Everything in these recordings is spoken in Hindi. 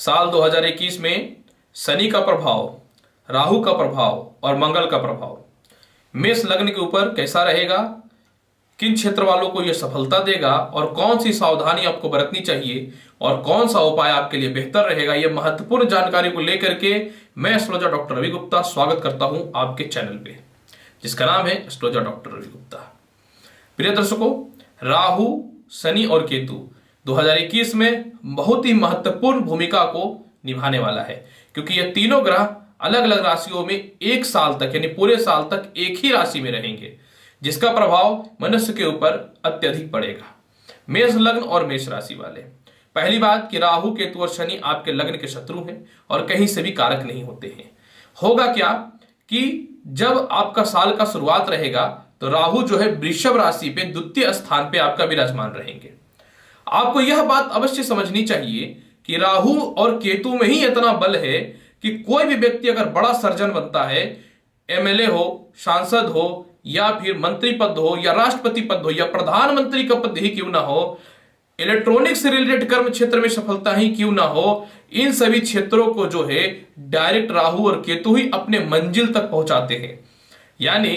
साल 2021 में शनि का प्रभाव, राहु का प्रभाव और मंगल का प्रभाव मेष लग्न के ऊपर कैसा रहेगा, किन क्षेत्र वालों को यह सफलता देगा और कौन सी सावधानी आपको बरतनी चाहिए और कौन सा उपाय आपके लिए बेहतर रहेगा, यह महत्वपूर्ण जानकारी को लेकर के मैं एस्ट्रोलॉजर डॉक्टर रवि गुप्ता स्वागत करता हूं आपके चैनल पे, जिसका नाम है एस्ट्रोलॉजर डॉक्टर रवि गुप्ता। प्रिय दर्शकों, राहु, शनि और केतु 2021 में बहुत ही महत्वपूर्ण भूमिका को निभाने वाला है, क्योंकि ये तीनों ग्रह अलग अलग राशियों में एक साल तक यानी पूरे साल तक एक ही राशि में रहेंगे, जिसका प्रभाव मनुष्य के ऊपर अत्यधिक पड़ेगा। मेष लग्न और मेष राशि वाले, पहली बात कि राहु, केतु और शनि आपके लग्न के शत्रु हैं और कहीं से भी कारक नहीं होते हैं। होगा क्या कि जब आपका साल का शुरुआत रहेगा तो राहु जो है वृषभ राशि पे द्वितीय स्थान पे आपका विराजमान रहेंगे। आपको यह बात अवश्य समझनी चाहिए कि राहु और केतु में ही इतना बल है कि कोई भी व्यक्ति अगर बड़ा सर्जन बनता है, एमएलए हो, सांसद हो या फिर मंत्री पद हो या राष्ट्रपति पद हो या प्रधानमंत्री का पद ही क्यों ना हो, इलेक्ट्रॉनिक्स से रिलेटेड कर्म क्षेत्र में सफलता ही क्यों ना हो, इन सभी क्षेत्रों को जो है डायरेक्ट राहु और केतु ही अपने मंजिल तक पहुंचाते हैं। यानी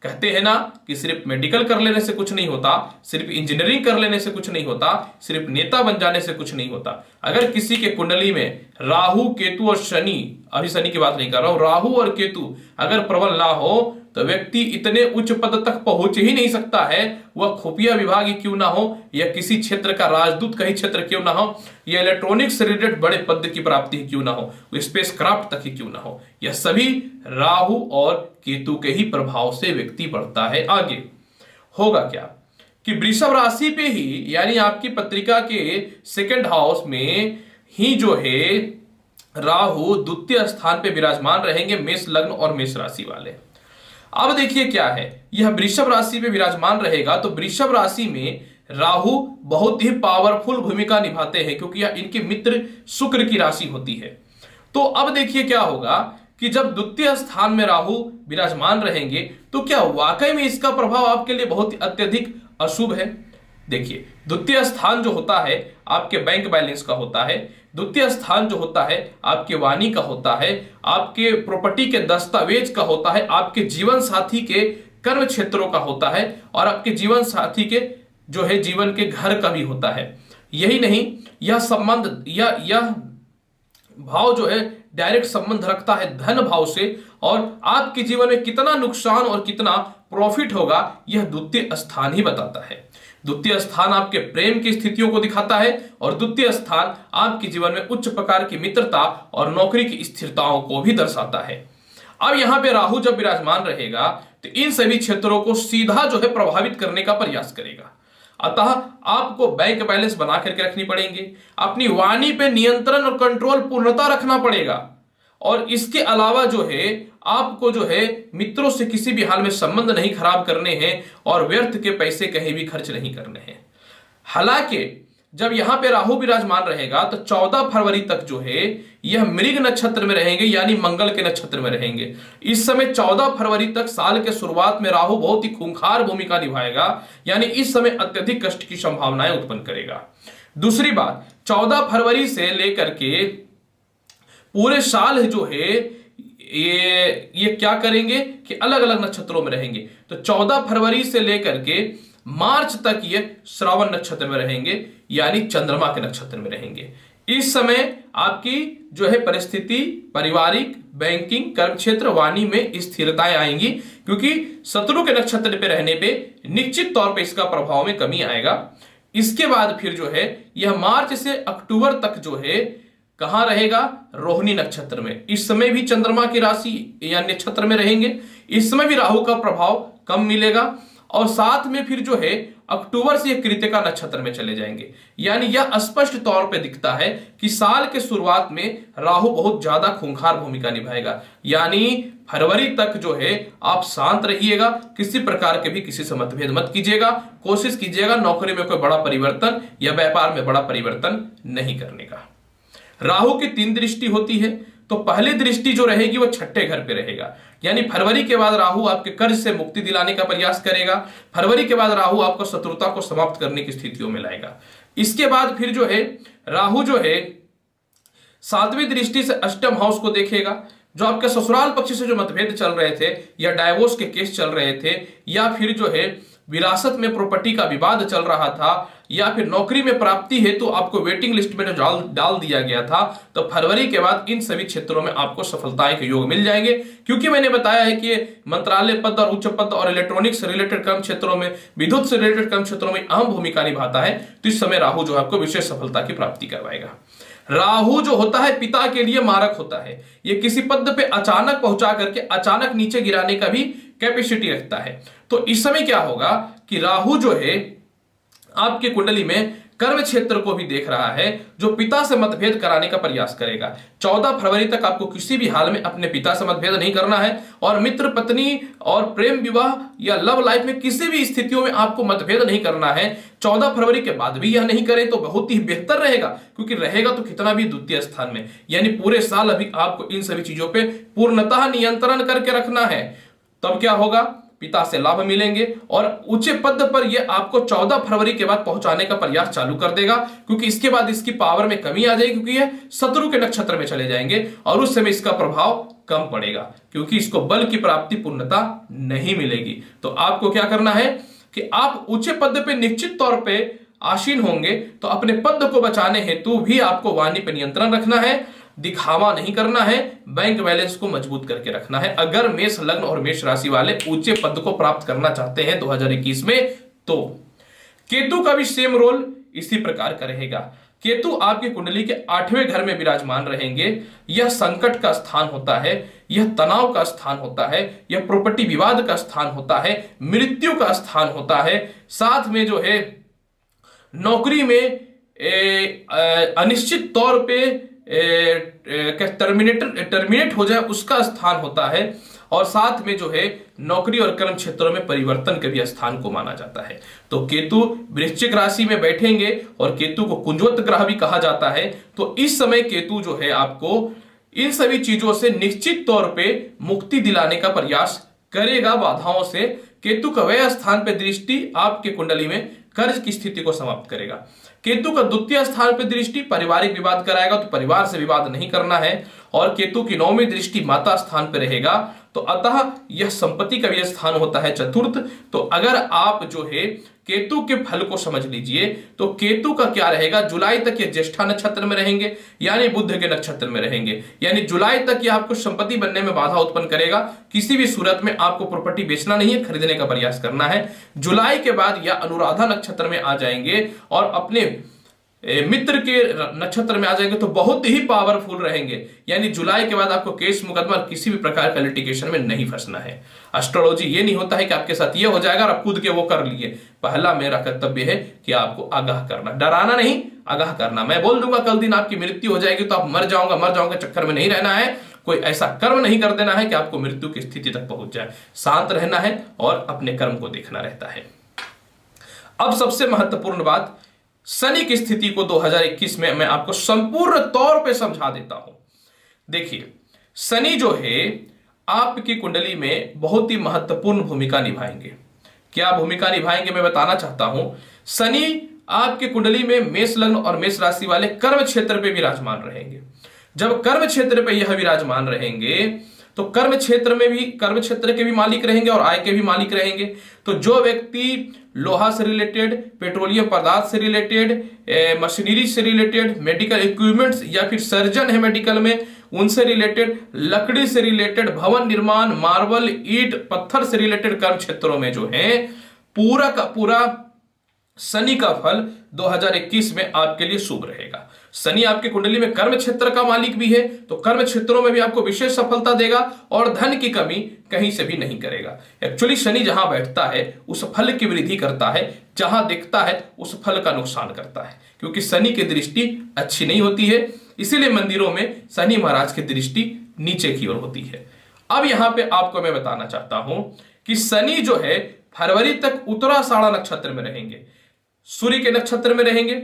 कहते हैं ना कि सिर्फ मेडिकल कर लेने से कुछ नहीं होता, सिर्फ इंजीनियरिंग कर लेने से कुछ नहीं होता, सिर्फ नेता बन जाने से कुछ नहीं होता। अगर किसी के कुंडली में राहु, केतु और शनि, अभी शनि की बात नहीं कर रहा हूं, राहु और केतु अगर प्रबल ना हो तो व्यक्ति इतने उच्च पद तक पहुंच ही नहीं सकता है। वह खुफिया विभाग ही क्यों ना हो या किसी क्षेत्र का राजदूत कहीं क्षेत्र क्यों ना हो या इलेक्ट्रॉनिक्स से रिलेटेड बड़े पद की प्राप्ति ही क्यों ना हो, स्पेस क्राफ्ट तक ही क्यों ना हो, यह सभी राहु और केतु के ही प्रभाव से व्यक्ति बढ़ता है आगे। होगा क्या कि वृषभ राशि पे ही यानी आपकी पत्रिका के सेकंड हाउस में ही जो है राहु द्वितीय स्थान पे विराजमान रहेंगे मेष लग्न और मेष राशि वाले। अब देखिए क्या है, यह वृषभ राशि में विराजमान रहेगा तो वृषभ राशि में राहु बहुत ही पावरफुल भूमिका निभाते हैं, क्योंकि यह इनके मित्र शुक्र की राशि होती है। तो अब देखिए क्या होगा कि जब द्वितीय स्थान में राहु विराजमान रहेंगे तो क्या वाकई में इसका प्रभाव आपके लिए बहुत ही अत्यधिक अशुभ है। देखिए, द्वितीय स्थान जो होता है आपके बैंक बैलेंस का होता है, द्वितीय स्थान जो होता है आपके वाणी का होता है, आपके प्रॉपर्टी के दस्तावेज का होता है, आपके जीवन साथी के कर्म क्षेत्रों का होता है और आपके जीवन साथी के जो है जीवन के घर का भी होता है। यही नहीं, यह संबंध यह भाव जो है डायरेक्ट संबंध रखता है धन भाव से, और आपके जीवन में कितना नुकसान और कितना प्रॉफिट होगा यह द्वितीय स्थान ही बताता है। द्वितीय स्थान आपके प्रेम की स्थितियों को दिखाता है और द्वितीय स्थान आपके जीवन में उच्च प्रकार की मित्रता और नौकरी की स्थिरताओं को भी दर्शाता है। अब यहां पे राहु जब विराजमान रहेगा तो इन सभी क्षेत्रों को सीधा जो है प्रभावित करने का प्रयास करेगा। अतः आपको बैंक बैलेंस बना करके रखनी पड़ेंगे, अपनी वाणी पे नियंत्रण और कंट्रोल पूर्णता रखना पड़ेगा, और इसके अलावा जो है आपको जो है मित्रों से किसी भी हाल में संबंध नहीं खराब करने हैं और व्यर्थ के पैसे कहीं भी खर्च नहीं करने हैं। हालांकि जब यहां पे राहु विराजमान रहेगा तो 14 फरवरी तक जो है यह मृग नक्षत्र में रहेंगे, यानी मंगल के नक्षत्र में रहेंगे। इस समय 14 फरवरी तक साल के शुरुआत में राहु बहुत ही खूंखार भूमिका निभाएगा, यानी इस समय अत्यधिक कष्ट की संभावनाएं उत्पन्न करेगा। दूसरी बात, 14 फरवरी से लेकर के पूरे साल जो है ये क्या करेंगे कि अलग अलग नक्षत्रों में रहेंगे। तो 14 फरवरी से लेकर के मार्च तक ये श्रावण नक्षत्र में रहेंगे, यानी चंद्रमा के नक्षत्र में रहेंगे। इस समय आपकी जो है परिस्थिति पारिवारिक, बैंकिंग, कर्म क्षेत्र, वाणी में स्थिरताएं आएंगी, क्योंकि शत्रु के नक्षत्र पे रहने पे निश्चित तौर पे इसका प्रभाव में कमी आएगा। इसके बाद फिर जो है यह मार्च से अक्टूबर तक जो है कहां रहेगा, रोहिणी नक्षत्र में। इस समय भी चंद्रमा की राशि या नक्षत्र में रहेंगे, इस समय भी राहु का प्रभाव कम मिलेगा, और साथ में फिर जो है अक्टूबर से कृतिका नक्षत्र में चले जाएंगे। यानी यह स्पष्ट तौर पे दिखता है कि साल के शुरुआत में राहु बहुत ज्यादा खूंखार भूमिका निभाएगा। यानी फरवरी तक जो है आप शांत रहिएगा, किसी प्रकार के भी किसी से मतभेद मत कीजिएगा, कोशिश कीजिएगा नौकरी में कोई बड़ा परिवर्तन या व्यापार में बड़ा परिवर्तन नहीं करने का। राहु की 3 दृष्टि होती है, तो पहली दृष्टि जो रहेगी वो छठे घर पे रहेगा, यानी फरवरी के बाद राहु आपके कर्ज से मुक्ति दिलाने का प्रयास करेगा। फरवरी के बाद राहु आपको शत्रुता को समाप्त करने की स्थितियों में लाएगा। इसके बाद फिर जो है राहु जो है सातवीं दृष्टि से अष्टम हाउस को देखेगा। जो आपके ससुराल पक्ष से जो मतभेद चल रहे थे, या डाइवोर्स के केस चल रहे थे, या फिर जो है विरासत में प्रॉपर्टी का विवाद चल रहा था, या फिर नौकरी में प्राप्ति हेतु तो आपको वेटिंग लिस्ट में जो डाल दिया गया था, तो फरवरी के बाद इन सभी क्षेत्रों में आपको सफलताएं के योग मिल जाएंगे। क्योंकि मैंने बताया है कि मंत्रालय पद और उच्च पद और इलेक्ट्रॉनिक्स से रिलेटेड कर्म क्षेत्रों में, विद्युत से रिलेटेड कर्म क्षेत्रों में अहम भूमिका निभाता है। तो इस समय राहु जो है आपको विशेष सफलता की प्राप्ति करवाएगा। राहु जो होता है पिता के लिए मारक होता है। ये किसी पद पे अचानक पहुंचा करके अचानक नीचे गिराने का भी कैपेसिटी रखता है। तो इस समय क्या होगा कि राहु जो है आपकी कुंडली में कर्म क्षेत्र को भी देख रहा है, जो पिता से मतभेद कराने का प्रयास करेगा। 14 फरवरी तक आपको किसी भी हाल में अपने पिता से मतभेद नहीं करना है, और मित्र पत्नी और प्रेम विवाह या लव लाइफ में किसी भी स्थितियों में आपको मतभेद नहीं करना है। 14 फरवरी के बाद भी यह नहीं करें तो बहुत ही बेहतर रहेगा, क्योंकि रहेगा तो कितना भी द्वितीय स्थान में, यानी पूरे साल अभी आपको इन सभी चीजों पर पूर्णतः नियंत्रण करके रखना है। तब क्या होगा, पिता से लाभ मिलेंगे, और ऊंचे पद पर यह आपको 14 फरवरी के बाद पहुंचाने का प्रयास चालू कर देगा, क्योंकि इसके बाद इसकी पावर में कमी आ जाएगी, क्योंकि यह शत्रु के नक्षत्र में चले जाएंगे और उस समय इसका प्रभाव कम पड़ेगा, क्योंकि इसको बल की प्राप्ति पूर्णता नहीं मिलेगी। तो आपको क्या करना है कि आप ऊंचे पद पे निश्चित तौर पे आसीन होंगे, तो अपने पद को बचाने हेतु भी आपको वाणी पर नियंत्रण रखना है, दिखावा नहीं करना है, बैंक बैलेंस को मजबूत करके रखना है। अगर मेष लग्न और मेष राशि वाले ऊंचे पद को प्राप्त करना चाहते हैं 2021 में, तो केतु का भी सेम रोल इसी प्रकार का रहेगा। केतु आपकी कुंडली के 8वें घर में विराजमान रहेंगे। यह संकट का स्थान होता है, यह तनाव का स्थान होता है, यह प्रॉपर्टी विवाद का स्थान होता है, मृत्यु का स्थान होता है। साथ में जो है नौकरी में अनिश्चित तौर पे टर्मिनेट हो जाए उसका स्थान होता है, और साथ में जो है नौकरी और कर्म क्षेत्रों में परिवर्तन के भी स्थान को माना जाता है। तो केतु वृश्चिक राशि में बैठेंगे, और केतु को कुंजवत ग्रह भी कहा जाता है। तो इस समय केतु जो है आपको इन सभी चीजों से निश्चित तौर पे मुक्ति दिलाने का प्रयास करेगा, बाधाओं से। केतु का वह स्थान पे दृष्टि आपके कुंडली में कर्ज की स्थिति को समाप्त करेगा। केतु का द्वितीय स्थान पर दृष्टि पारिवारिक विवाद कराएगा, तो परिवार से विवाद नहीं करना है। और केतु की 9वीं दृष्टि माता स्थान पर रहेगा, तो अतः यह संपत्ति का भी स्थान होता है चतुर्थ। तो अगर आप जो है केतु के फल को समझ लीजिए, तो केतु का क्या रहेगा, जुलाई तक ये ज्येष्ठा नक्षत्र में रहेंगे, यानी बुध के नक्षत्र में रहेंगे, यानी जुलाई तक ये आपको संपत्ति बनने में बाधा उत्पन्न करेगा। किसी भी सूरत में आपको प्रॉपर्टी बेचना नहीं है, खरीदने का प्रयास करना है। जुलाई के बाद या अनुराधा नक्षत्र में आ जाएंगे और अपने मित्र के नक्षत्र में आ जाएंगे, तो बहुत ही पावरफुल रहेंगे। यानी जुलाई के बाद आपको केस मुकदमा किसी भी प्रकार का लिटिगेशन में नहीं फंसना है। एस्ट्रोलॉजी ये नहीं होता है कि आपके साथ ये हो जाएगा और आप कूद के वो कर लिए। पहला मेरा कर्तव्य है कि आपको आगाह करना, डराना नहीं, आगाह करना। मैं बोल दूंगा कल दिन आपकी मृत्यु हो जाएगी तो आप मर जाऊंगा चक्कर में नहीं रहना है। कोई ऐसा कर्म नहीं कर देना है कि आपको मृत्यु की स्थिति तक पहुंच जाए। शांत रहना है और अपने कर्म को देखना रहता है। अब सबसे महत्वपूर्ण बात, शनि की स्थिति को 2021 में मैं आपको संपूर्ण तौर पे समझा देता हूं। देखिए, शनि जो है आपकी कुंडली में बहुत ही महत्वपूर्ण भूमिका निभाएंगे। क्या भूमिका निभाएंगे मैं बताना चाहता हूं। शनि आपकी कुंडली में मेष लग्न और मेष राशि वाले कर्म क्षेत्र पे विराजमान रहेंगे। जब कर्म क्षेत्र पे यह विराजमान रहेंगे, तो कर्म क्षेत्र के भी मालिक रहेंगे और आय के भी मालिक रहेंगे। तो जो व्यक्ति लोहा से रिलेटेड, पेट्रोलियम पदार्थ से रिलेटेड, मशीनरी से रिलेटेड, मेडिकल इक्विपमेंट्स या फिर सर्जन है मेडिकल में, उनसे रिलेटेड, लकड़ी से रिलेटेड, भवन निर्माण, मार्बल, ईंट, पत्थर से रिलेटेड कर्म क्षेत्रों में जो है पूरा का पूरा शनि का फल 2021 में आपके लिए शुभ रहेगा। शनि आपकी कुंडली में कर्म क्षेत्र का मालिक भी है, तो कर्म क्षेत्रों में भी आपको विशेष सफलता देगा और धन की कमी कहीं से भी नहीं करेगा। एक्चुअली शनि जहां बैठता है उस फल की वृद्धि करता है, जहां दिखता है उस फल का नुकसान करता है, क्योंकि शनि की दृष्टि अच्छी नहीं होती है। इसीलिए मंदिरों में शनि महाराज की दृष्टि नीचे की ओर होती है। अब यहां पे आपको मैं बताना चाहता हूं कि शनि जो है फरवरी तक उत्तराषाढ़ा नक्षत्र में रहेंगे, सूर्य के नक्षत्र में रहेंगे।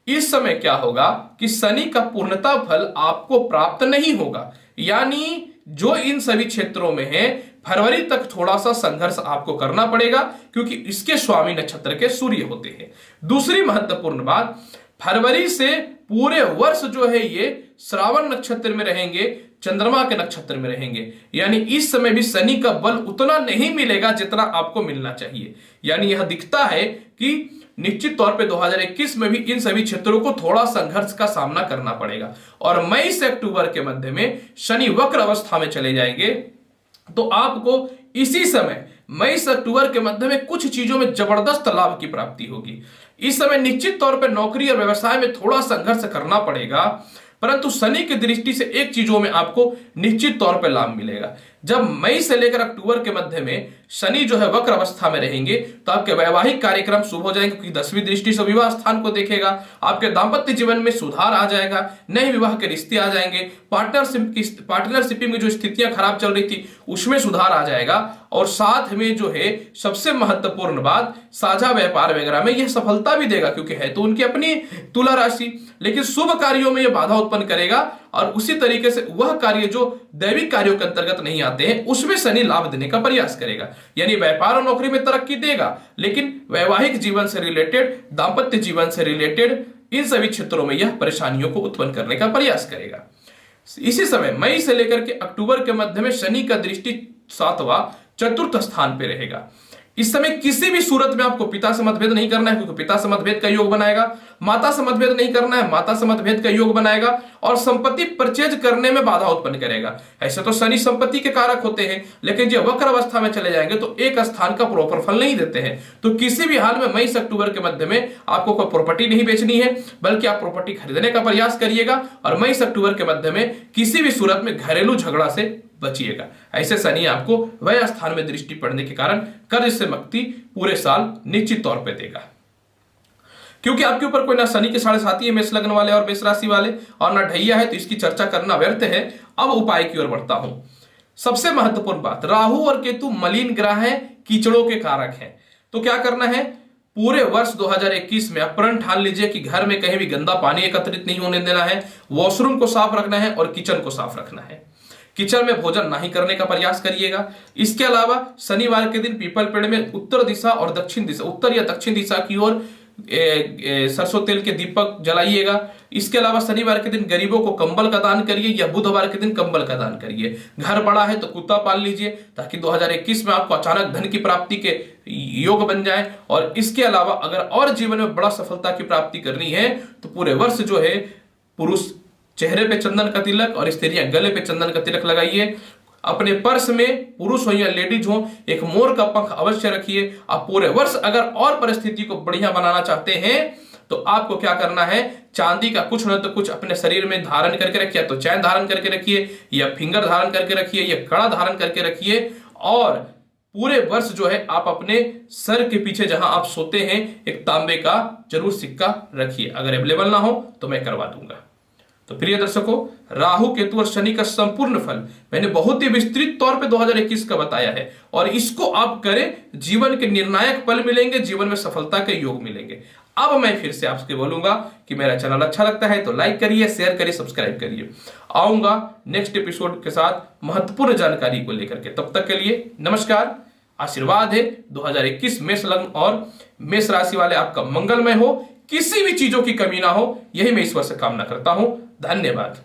इस समय क्या होगा कि शनि का पूर्णता फल आपको प्राप्त नहीं होगा, यानी जो इन सभी क्षेत्रों में है फरवरी तक थोड़ा सा संघर्ष आपको करना पड़ेगा, क्योंकि इसके स्वामी नक्षत्र के सूर्य होते हैं। दूसरी महत्वपूर्ण बात, फरवरी से पूरे वर्ष जो है ये श्रावण नक्षत्र में रहेंगे, चंद्रमा के नक्षत्र में रहेंगे। यानी इस समय भी शनि का बल उतना नहीं मिलेगा जितना आपको मिलना चाहिए। यानी यह दिखता है कि निश्चित तौर पे 2021 में भी इन सभी क्षेत्रों को थोड़ा संघर्ष का सामना करना पड़ेगा। और मई से अक्टूबर के मध्य में शनि वक्र अवस्था में चले जाएंगे, तो आपको इसी समय मई से अक्टूबर के मध्य में कुछ चीजों में जबरदस्त लाभ की प्राप्ति होगी। इस समय निश्चित तौर पर नौकरी और व्यवसाय में थोड़ा संघर्ष करना पड़ेगा, परंतु शनि की दृष्टि से एक चीजों में आपको निश्चित तौर पर लाभ मिलेगा। जब मई से लेकर अक्टूबर के मध्य में शनि जो है वक्र अवस्था में रहेंगे, तो आपके वैवाहिक कार्यक्रम शुभ हो जाएंगे, क्योंकि 10वीं दृष्टि से विवाह स्थान को देखेगा। आपके दाम्पत्य जीवन में सुधार आ जाएगा, नए विवाह के रिश्ते आ जाएंगे, पार्टनरशिप में जो स्थितियां खराब चल रही थी उसमें सुधार आ जाएगा। और साथ में जो है सबसे महत्वपूर्ण बात, साझा व्यापार वगैरह में यह सफलता भी देगा, क्योंकि है तो उनकी अपनी तुला राशि, लेकिन शुभ कार्यों में यह बाधा उत्पन्न करेगा। और उसी तरीके से वह कार्य जो दैविक कार्यों के अंतर्गत नहीं आते हैं उसमें शनि लाभ देने का प्रयास करेगा। यानी व्यापार और नौकरी में तरक्की देगा, लेकिन वैवाहिक जीवन से रिलेटेड, दाम्पत्य जीवन से रिलेटेड इन सभी क्षेत्रों में यह परेशानियों को उत्पन्न करने का प्रयास करेगा। इसी समय मई से लेकर के अक्टूबर के मध्य में शनि का दृष्टि 7वां चतुर्थ स्थान पे रहेगा। इस समय किसी भी सूरत में आपको पिता से मतभेद नहीं करना है, क्योंकि पिता से मतभेद का योग बनाएगा। माता से मतभेद नहीं करना है, माता से मतभेद का योग बनाएगा। और संपत्ति परचेज करने में बाधा उत्पन्न करेगा। ऐसे तो शनि संपत्ति के कारक होते हैं, लेकिन जब वक्र अवस्था में चले जाएंगे तो एक स्थान का प्रॉपर फल नहीं देते हैं। तो किसी भी हाल में मई से अक्टूबर के मध्य में आपको कोई प्रॉपर्टी नहीं बेचनी है, बल्कि आप प्रॉपर्टी खरीदने का प्रयास करिएगा। और मई से अक्टूबर के मध्य में किसी भी सूरत में घरेलू झगड़ा से बचिएगा। ऐसे शनि आपको वह स्थान में दृष्टि पड़ने के कारण कर्ज से मुक्ति पूरे साल निश्चित तौर पे देगा। क्योंकि आपके ऊपर कोई ना शनि के 7.5 है मेष लग्न वाले और मेष राशि वाले, और ना ढैया है, तो इसकी चर्चा करना व्यर्थ है। अब उपाय की ओर बढ़ता हूं। सबसे महत्वपूर्ण बात, राहु और केतु मलिन ग्रह हैं, कीचड़ों के कारक हैं। तो क्या करना है, पूरे वर्ष 2021 में आप प्रण ठान लीजिए कि घर में कहीं भी गंदा पानी एकत्रित नहीं होने देना है, वॉशरूम को साफ रखना है और किचन को साफ रखना है। किचन में भोजन नहीं करने का प्रयास करिएगा। इसके अलावा शनिवार के दिन पीपल पेड़ में उत्तर दिशा और दक्षिण दिशा, उत्तर या दक्षिण दिशा की ओर सरसों तेल के दीपक जलाइएगा। इसके अलावा शनिवार के दिन गरीबों को कंबल का दान करिए, या बुधवार के दिन कंबल का दान करिए। घर बड़ा है तो कुत्ता पाल लीजिए, ताकि 2021 में आपको अचानक धन की प्राप्ति के योग बन जाए। और इसके अलावा अगर और जीवन में बड़ा सफलता की प्राप्ति करनी है तो पूरे वर्ष जो है पुरुष चेहरे पे चंदन का तिलक और स्त्रियां गले पे चंदन का तिलक लगाइए। अपने पर्स में, पुरुष हो या लेडीज हो, एक मोर का पंख अवश्य रखिए। आप पूरे वर्ष अगर और परिस्थिति को बढ़िया बनाना चाहते हैं तो आपको क्या करना है, चांदी का कुछ न तो कुछ अपने शरीर में धारण करके रखिए। तो चैन धारण करके रखिए, या फिंगर धारण करके रखिए, या कड़ा धारण करके रखिए। और पूरे वर्ष जो है आप अपने सर के पीछे जहां आप सोते हैं एक तांबे का जरूर सिक्का रखिए। अगर अवेलेबल ना हो तो मैं करवा दूंगा। तो प्रिय दर्शकों, राहु केतु और शनि का संपूर्ण फल मैंने बहुत ही विस्तृत तौर पे 2021 का बताया है, और इसको आप करें, जीवन के निर्णायक पल मिलेंगे, जीवन में सफलता के योग मिलेंगे। अब मैं फिर से आपसे बोलूंगा कि मेरा चैनल अच्छा लगता है तो लाइक करिए, शेयर करिए, सब्सक्राइब करिए। आऊंगा नेक्स्ट एपिसोड के साथ महत्वपूर्ण जानकारी को लेकर के। तब तक के लिए नमस्कार, आशीर्वाद है 2021 मेष लग्न और मेष राशि वाले आपका मंगलमय हो, किसी भी चीजों की कमी ना हो, यही मैं ईश्वर से कामना करता हूं। धन्यवाद।